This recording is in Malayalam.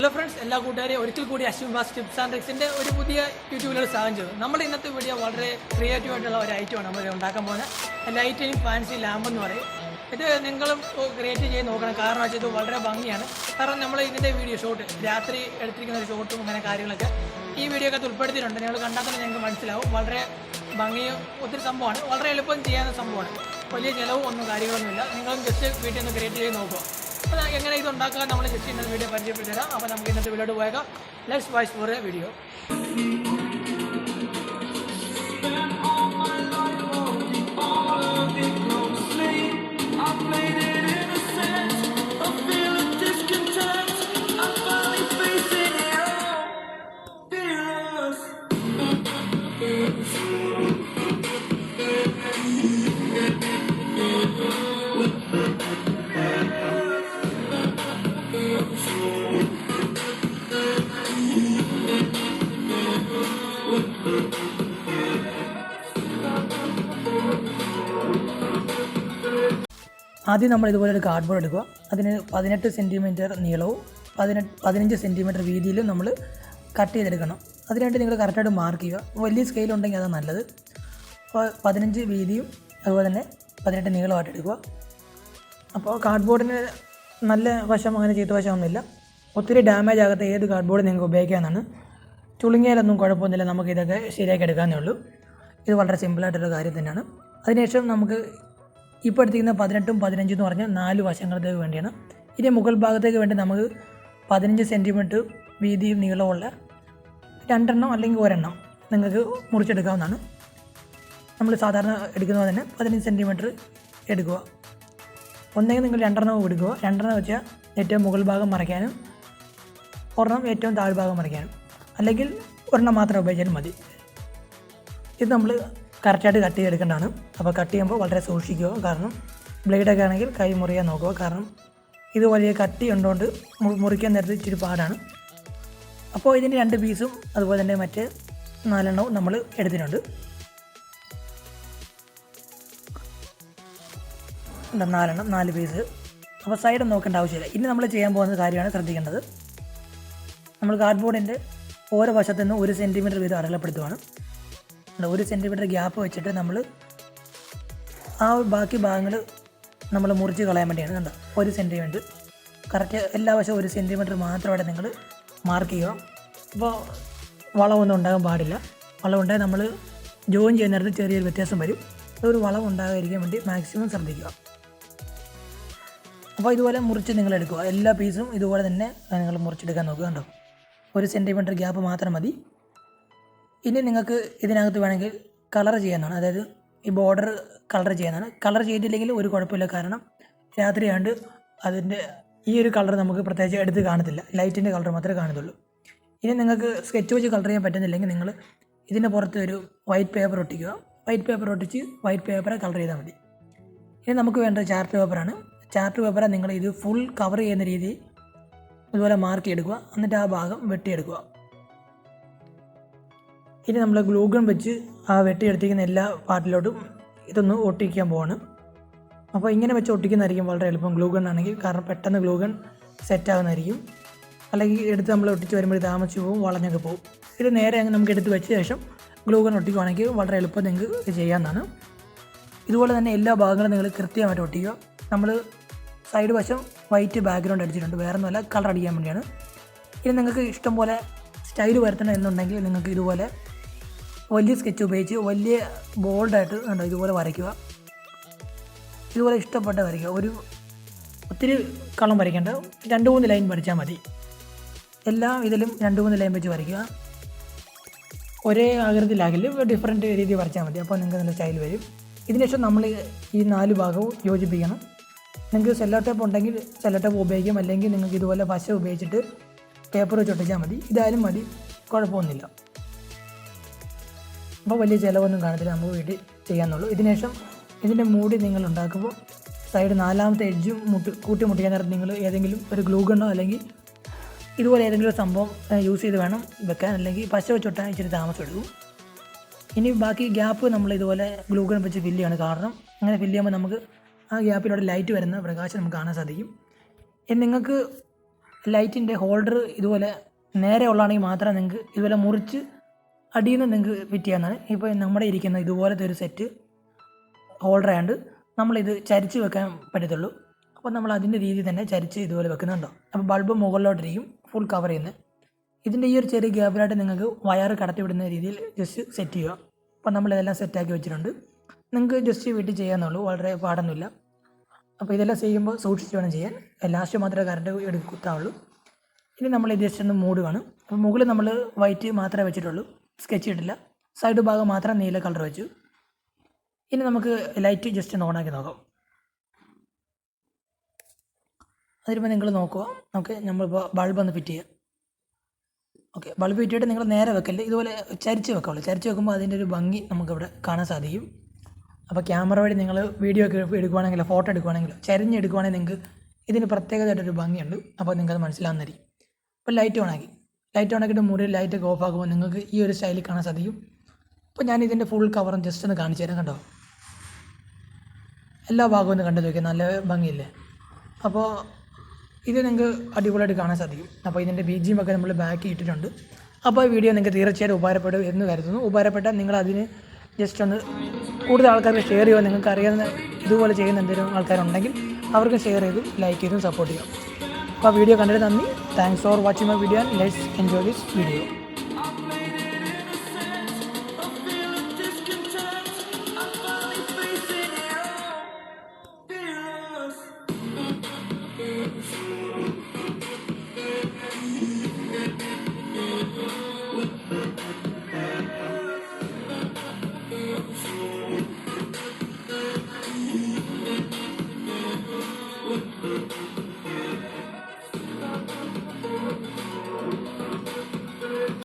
ഹലോ ഫ്രണ്ട്സ്, എല്ലാ കൂട്ടുകാരെയും ഒരിക്കൽ കൂടി അശ്വിൻവാസ് ടിപ്സ് ആൻഡ് ട്രിക്സിൻ്റെ ഒരു പുതിയ യൂട്യൂബിലൊരു സാധനം ചെയ്തു. നമ്മൾ ഇന്നത്തെ വീഡിയോ വളരെ ക്രിയേറ്റീവ് ആയിട്ടുള്ള ഒരു ഐറ്റമാണ് നമ്മൾ ഉണ്ടാക്കാൻ പോകുന്നത്. ലൈറ്റിംഗ് ഫാൻസി ലാമ്പ് എന്ന് പറയും. ഇത് നിങ്ങളും ക്രിയേറ്റ് ചെയ്ത് നോക്കണം. കാരണം വെച്ചാൽ ഇത് വളരെ ഭംഗിയാണ്. കാരണം നമ്മൾ ഇതിൻ്റെ വീഡിയോ ഷോട്ട് രാത്രി എടുത്തിരിക്കുന്ന ഒരു ഷോട്ടും അങ്ങനെ കാര്യങ്ങളൊക്കെ ഈ വീഡിയോ ഒക്കെ ഉൾപ്പെടുത്തിയിട്ടുണ്ട്. നിങ്ങൾ കണ്ടാൽ തന്നെ ഞങ്ങൾക്ക് മനസ്സിലാവും. വളരെ ഭംഗിയും ഒത്തിരി സംഭവമാണ്. വളരെ എളുപ്പം ചെയ്യാവുന്ന സംഭവമാണ്. വലിയ ചിലവും ഒന്നും കാര്യങ്ങളൊന്നുമില്ല. നിങ്ങളും ജസ്റ്റ് വീട്ടിൽ ഒന്ന് ക്രിയേറ്റ് ചെയ്ത് നോക്കുക. അപ്പോൾ എങ്ങനെ ഇത് ഉണ്ടാക്കാൻ നമ്മൾ ജസ്റ്റ് ഇന്നത്തെ വീഡിയോ പരിചയപ്പെടുത്തി തരാം. അപ്പോൾ നമുക്ക് ഇന്നത്തെ വീഡിയോട്ട് പോയേക്കാം. Let's watch for a video. ആദ്യം നമ്മൾ ഇതുപോലെ ഒരു കാർഡ്ബോർഡ് എടുക്കുക. അതിന് 18 സെൻറ്റിമീറ്റർ നീളവും 15 സെൻറ്റിമീറ്റർ വീതിയിലും നമ്മൾ കട്ട് ചെയ്തെടുക്കണം. അതിനായിട്ട് നിങ്ങൾ കറക്റ്റായിട്ട് മാർക്ക് ചെയ്യുക. വലിയ സ്കെയിലുണ്ടെങ്കിൽ അതാണ് നല്ലത്. അപ്പോൾ 15 വീതിയും അതുപോലെ തന്നെ 18 നീളമായിട്ട് എടുക്കുക. അപ്പോൾ കാർഡ്ബോർഡിന് നല്ല വശം അങ്ങനെ ചീത്ത വശമൊന്നുമില്ല. ഒത്തിരി ഡാമേജ് ആകാത്ത ഏത് കാർഡ്ബോർഡ് നിങ്ങൾക്ക് ഉപയോഗിക്കാമെന്നാണ്. ചുളുങ്ങിയാലൊന്നും കുഴപ്പമൊന്നുമില്ല. നമുക്ക് ഇതൊക്കെ ശരിയാക്കി എടുക്കാമെന്നേ ഉള്ളൂ. ഇത് വളരെ സിമ്പിളായിട്ടുള്ള കാര്യം തന്നെയാണ്. അതിനുശേഷം നമുക്ക് ഇപ്പോൾ എടുത്തിരിക്കുന്ന 18ഉം 15 എന്ന് പറഞ്ഞാൽ 4 വശങ്ങളത്തേക്ക് വേണ്ടിയാണ്. ഇനി മുകൾ ഭാഗത്തേക്ക് വേണ്ടി നമുക്ക് 15 സെൻറ്റിമീറ്റർ വീതിയും നീളമുള്ള 2 അല്ലെങ്കിൽ 1 നിങ്ങൾക്ക് മുറിച്ചെടുക്കാവുന്നതാണ്. നമ്മൾ സാധാരണ എടുക്കുന്നത് തന്നെ 15 സെൻറ്റിമീറ്റർ എടുക്കുക. ഒന്നെങ്കിൽ നിങ്ങൾ 2 എടുക്കുക. 2 വെച്ചാൽ ഏറ്റവും മുകൾ ഭാഗം മറയ്ക്കാനും 1 ഏറ്റവും താഴ്ഭാഗം മറയ്ക്കാനും, അല്ലെങ്കിൽ 1 മാത്രം ഉപയോഗിച്ചാലും മതി. ഇത് നമ്മൾ കറക്റ്റായിട്ട് കട്ട് ചെയ്തെടുക്കേണ്ടതാണ്. അപ്പോൾ കട്ട് ചെയ്യുമ്പോൾ വളരെ സൂക്ഷിക്കുക. കാരണം ബ്ലേഡൊക്കെ ആണെങ്കിൽ കൈ മുറിയാൻ നോക്കുക. കാരണം ഇത് വലിയ കട്ടി ഉണ്ടോണ്ട് മുറിക്കാൻ നേരത്തെ ഇച്ചിരി പാടാണ്. അപ്പോൾ ഇതിൻ്റെ 2 പീസും അതുപോലെ തന്നെ മറ്റ് 4 നമ്മൾ എടുത്തിട്ടുണ്ട്. 4 പീസ്. അപ്പോൾ സൈഡ് നോക്കേണ്ട ആവശ്യമില്ല. ഇനി നമ്മൾ ചെയ്യാൻ പോകുന്ന കാര്യമാണ് ശ്രദ്ധിക്കേണ്ടത്. നമ്മൾ കാർഡ്ബോർഡിൻ്റെ ഓരോ വശത്തു നിന്നും 1 സെൻറ്റിമീറ്റർ വീതം അകലപ്പെടുത്തുവാണ്. 1 സെൻറ്റിമീറ്റർ ഗ്യാപ്പ് വെച്ചിട്ട് നമ്മൾ ആ ബാക്കി ഭാഗങ്ങൾ നമ്മൾ മുറിച്ച് കളയാൻ വേണ്ടിയാണ്. കണ്ടോ, 1 സെൻറ്റിമീറ്റർ കറക്റ്റ് എല്ലാ വശവും 1 സെൻറ്റിമീറ്റർ മാത്രമായിട്ട് നിങ്ങൾ മാർക്ക് ചെയ്യുക. അപ്പോൾ വളമൊന്നും ഉണ്ടാകാൻ പാടില്ല. വളമുണ്ടായി നമ്മൾ ജോയിൻ ചെയ്യുന്ന നേരത്ത് ചെറിയൊരു വ്യത്യാസം വരും. അതൊരു വളം ഉണ്ടാകാതിരിക്കാൻ വേണ്ടി മാക്സിമം ശ്രദ്ധിക്കുക. അപ്പോൾ ഇതുപോലെ മുറിച്ച് നിങ്ങൾ എടുക്കുക. എല്ലാ പീസും ഇതുപോലെ തന്നെ നിങ്ങൾ മുറിച്ചെടുക്കാൻ നോക്കുക. കണ്ടോ, 1 സെൻറ്റിമീറ്റർ ഗ്യാപ്പ് മാത്രം മതി. ഇനി നിങ്ങൾക്ക് ഇതിനകത്ത് വേണമെങ്കിൽ കളർ ചെയ്യാനാണ്. അതായത് ഈ ബോർഡർ കളർ ചെയ്യാനാണ്. കളർ ചെയ്തില്ലെങ്കിൽ ഒരു കുഴപ്പമില്ല. കാരണം രാത്രിയാണ്ട് അതിൻ്റെ ഈ ഒരു കളർ നമുക്ക് പ്രത്യേകിച്ച് എടുത്ത് കാണത്തില്ല. ലൈറ്റിൻ്റെ കളർ മാത്രമേ കാണത്തുള്ളൂ. ഇനി നിങ്ങൾക്ക് സ്കെച്ച് വെച്ച് കളർ ചെയ്യാൻ പറ്റുന്നില്ലെങ്കിൽ നിങ്ങൾ ഇതിൻ്റെ പുറത്ത് ഒരു വൈറ്റ് പേപ്പർ ഒട്ടിക്കുക. വൈറ്റ് പേപ്പർ ഒട്ടിച്ച് വൈറ്റ് പേപ്പറെ കളർ ചെയ്താൽ മതി. ഇനി നമുക്ക് വേണ്ടത് ചാർട്ട് പേപ്പറാണ്. ചാർട്ട് പേപ്പറെ നിങ്ങൾ ഇത് ഫുൾ കവർ ചെയ്യുന്ന രീതി ഇതുപോലെ മാർക്ക് എടുക്കുക. എന്നിട്ട് ആ ഭാഗം വെട്ടിയെടുക്കുക. ഇനി നമ്മൾ ഗ്ലൂ ഗൺ വെച്ച് ആ വെട്ടിയെടുത്തിരിക്കുന്ന എല്ലാ പാർട്ടിലോട്ടും ഇതൊന്ന് ഒട്ടിക്കാൻ പോവാണ്. അപ്പോൾ ഇങ്ങനെ വെച്ച് ഒട്ടിക്കുന്നതായിരിക്കും വളരെ എളുപ്പം. ഗ്ലൂ ഗൺ ആണെങ്കിൽ, കാരണം പെട്ടെന്ന് ഗ്ലൂ ഗൺ സെറ്റാകുന്നതായിരിക്കും. അല്ലെങ്കിൽ എടുത്ത് നമ്മൾ ഒട്ടിച്ച് വരുമ്പോൾ താമസിച്ച് പോകും, വളഞ്ഞൊക്കെ പോകും. ഇത് നേരെ അങ്ങ് നമുക്ക് എടുത്ത് വെച്ച ശേഷം ഗ്ലൂ ഗൺ ഒട്ടിക്കുകയാണെങ്കിൽ വളരെ എളുപ്പം നിങ്ങൾക്ക് ഇത് ചെയ്യാവുന്നതാണ്. ഇതുപോലെ തന്നെ എല്ലാ ഭാഗങ്ങളും നിങ്ങൾ കൃത്യമായിട്ട് ഒട്ടിക്കുക. നമ്മൾ സൈഡ് വശം വൈറ്റ് ബാക്ക്ഗ്രൗണ്ട് അടിച്ചിട്ടുണ്ട്. വേറെ ഒന്നുമല്ല, കളർ അടിക്കാൻ വേണ്ടിയാണ്. ഇനി നിങ്ങൾക്ക് ഇഷ്ടം പോലെ സ്റ്റൈൽ വരുത്തണം എന്നുണ്ടെങ്കിൽ നിങ്ങൾക്ക് ഇതുപോലെ വലിയ സ്കെച്ച് ഉപയോഗിച്ച് വലിയ ബോൾഡായിട്ട് കണ്ടോ ഇതുപോലെ വരയ്ക്കുക. ഇതുപോലെ ഇഷ്ടപ്പെട്ട വരയ്ക്കുക. ഒത്തിരി കളം വരയ്ക്കേണ്ട, 2-3 ലൈൻ വരച്ചാൽ മതി. എല്ലാ ഇതിലും 2-3 ലൈൻ വെച്ച് വരയ്ക്കുക. ഒരേ ആകൃതിയിലാകില്ല, ഡിഫറൻറ്റ് രീതിയിൽ വരച്ചാൽ മതി. അപ്പോൾ നിങ്ങൾക്ക് നല്ല സ്റ്റൈൽ വരും. ഇതിനുശേഷം നമ്മൾ ഈ 4 ഭാഗവും യോജിപ്പിക്കണം. നിങ്ങൾക്ക് സെല്ലോ ടേപ്പ് ഉണ്ടെങ്കിൽ സെല്ലോ ടേപ്പ് ഉപയോഗിക്കാം. അല്ലെങ്കിൽ നിങ്ങൾക്ക് ഇതുപോലെ പശ ഉപയോഗിച്ചിട്ട് പേപ്പർ വെച്ച് ഒട്ടിച്ചാൽ മതി. ഇതായാലും മതി, കുഴപ്പമൊന്നുമില്ല. അപ്പോൾ വലിയ ചിലവൊന്നും കാണത്തില്ല, നമുക്ക് വീട്ടിൽ ചെയ്യാമെന്നുള്ളൂ. ഇതിനുശേഷം ഇതിൻ്റെ മൂടി നിങ്ങൾ ഉണ്ടാക്കുമ്പോൾ സൈഡ് 4ാമത്തെ എഡ്ജും കൂട്ടി മുട്ടിക്കാൻ നേരത്ത് നിങ്ങൾ ഏതെങ്കിലും ഒരു ഗ്ലൂ ഗണ്ണോ അല്ലെങ്കിൽ ഇതുപോലെ ഏതെങ്കിലും സംഭവം യൂസ് ചെയ്ത് വേണം വെക്കാൻ. അല്ലെങ്കിൽ പശ വെച്ചൊട്ടാൻ ഇച്ചിരി താമസം എടുക്കും. ഇനി ബാക്കി ഗ്യാപ്പ് നമ്മൾ ഇതുപോലെ ഗ്ലൂ ഗൺ വെച്ച് ഫില്ല് ചെയ്യണം. കാരണം അങ്ങനെ ഫില്ല് ചെയ്യുമ്പോൾ നമുക്ക് ആ ഗ്യാപ്പിലൂടെ ലൈറ്റ് വരുന്ന പ്രകാശം നമുക്ക് കാണാൻ സാധിക്കും. ഇനി നിങ്ങൾക്ക് ലൈറ്റിൻ്റെ ഹോൾഡർ ഇതുപോലെ നേരെ ഉള്ളതാണെങ്കിൽ മാത്രമേ നിങ്ങൾക്ക് ഇതുപോലെ മുറിച്ച് അടിയിൽ നിന്ന് നിങ്ങൾക്ക് ഫിറ്റ് ചെയ്യാവുന്നതാണ്. ഇപ്പോൾ നമ്മുടെ ഇരിക്കുന്ന ഇതുപോലത്തെ ഒരു സെറ്റ് ഹോൾഡർ ആയതുകൊണ്ട് നമ്മളിത് ചരിച്ച് വെക്കാൻ പറ്റത്തുള്ളൂ. അപ്പോൾ നമ്മൾ അതിൻ്റെ രീതിയിൽ തന്നെ ചരിച്ച് ഇതുപോലെ വെക്കുന്നുണ്ടോ. അപ്പോൾ ബൾബ് മുകളിലോട്ടിരിക്കും ഫുൾ കവർ ചെയ്യുന്നത്. ഇതിൻ്റെ ഈ ഒരു ചെറിയ ഗ്യാപ്പിലായിട്ട് നിങ്ങൾക്ക് വയർ കടത്തി വിടുന്ന രീതിയിൽ ജസ്റ്റ് സെറ്റ് ചെയ്യുക. അപ്പോൾ നമ്മളിതെല്ലാം സെറ്റാക്കി വെച്ചിട്ടുണ്ട്. നിങ്ങൾക്ക് ജസ്റ്റ് വീട്ടിൽ ചെയ്യാമെന്നുള്ളൂ, വളരെ പാടൊന്നുമില്ല. അപ്പോൾ ഇതെല്ലാം ചെയ്യുമ്പോൾ സൂക്ഷിച്ച് വേണം ചെയ്യാൻ. ലാസ്റ്റ് മാത്രമേ കറണ്ട് കുത്താവുള്ളൂ. ഇനി നമ്മൾ ജസ്റ്റ് ഒന്ന് മൂടുകയാണ്. അപ്പോൾ മുകളിൽ നമ്മൾ വൈറ്റ് മാത്രമേ വെച്ചിട്ടുള്ളൂ, സ്കെച്ച് ഇട്ടില്ല. സൈഡ് ഭാഗം മാത്രം നീല കളർ വെച്ചു. ഇനി നമുക്ക് ലൈറ്റ് ജസ്റ്റ് ഒന്ന് ഓണാക്കി നോക്കാം. അതിലിപ്പോൾ നിങ്ങൾ നോക്കുക. നമുക്ക് നമ്മളിപ്പോൾ ബൾബ് ഒന്ന് ഫിറ്റ് ചെയ്യാം. ഓക്കെ, ബൾബ് ഫിറ്റ് ചെയ്തിട്ട് നിങ്ങൾ നേരെ വെക്കല്ലേ, ഇതുപോലെ ചരിച്ച് വെക്കാവുള്ളൂ. ചരിച്ച് വെക്കുമ്പോൾ അതിൻ്റെ ഒരു ഭംഗി നമുക്കിവിടെ കാണാൻ സാധിക്കും. അപ്പോൾ ക്യാമറ വഴി നിങ്ങൾ വീഡിയോ ഒക്കെ എടുക്കുവാണെങ്കിലോ ഫോട്ടോ എടുക്കുവാണെങ്കിലോ ചരിഞ്ഞെടുക്കുവാണെങ്കിൽ നിങ്ങൾക്ക് ഇതിന് പ്രത്യേകതയായിട്ടൊരു ഭംഗിയുണ്ട്. അപ്പോൾ നിങ്ങൾക്കത് മനസ്സിലാവുന്നതായിരിക്കും. ഇപ്പോൾ ലൈറ്റ് ഓണാക്കിയിട്ട് മുറിയിൽ ലൈറ്റൊക്കെ ഓഫ് ആക്കുമ്പോൾ നിങ്ങൾക്ക് ഈ ഒരു സ്റ്റൈലിൽ കാണാൻ സാധിക്കും. അപ്പോൾ ഞാൻ ഇതിൻ്റെ ഫുൾ കവറും ജസ്റ്റ് ഒന്ന് കാണിച്ചു തരാം. കണ്ടോ, എല്ലാ ഭാഗവും ഒന്ന് കണ്ടു നോക്കിയാൽ നല്ല ഭംഗിയില്ലേ. അപ്പോൾ ഇത് നിങ്ങൾക്ക് അടിപൊളിയായിട്ട് കാണാൻ സാധിക്കും. അപ്പോൾ ഇതിൻ്റെ BGM ഒക്കെ നമ്മൾ ബാക്കി ഇട്ടിട്ടുണ്ട്. അപ്പോൾ ഈ വീഡിയോ നിങ്ങൾക്ക് തീർച്ചയായിട്ടും ഉപകാരപ്പെടും എന്ന് കരുതുന്നു. ഉപകാരപ്പെട്ടാൽ നിങ്ങളതിന് ജസ്റ്റ് ഒന്ന് കൂടുതൽ ആൾക്കാർക്ക് ഷെയർ ചെയ്യുക. നിങ്ങൾക്ക് അറിയാവുന്ന ഇതുപോലെ ചെയ്യുന്ന എന്തെങ്കിലും ആൾക്കാരുണ്ടെങ്കിൽ അവർക്ക് ഷെയർ ചെയ്തും ലൈക്ക് ചെയ്തും സപ്പോർട്ട് ചെയ്യാം. അപ്പോൾ വീഡിയോ കണ്ടിട്ട് നന്ദി. Thanks for watching my video and let's enjoy this video.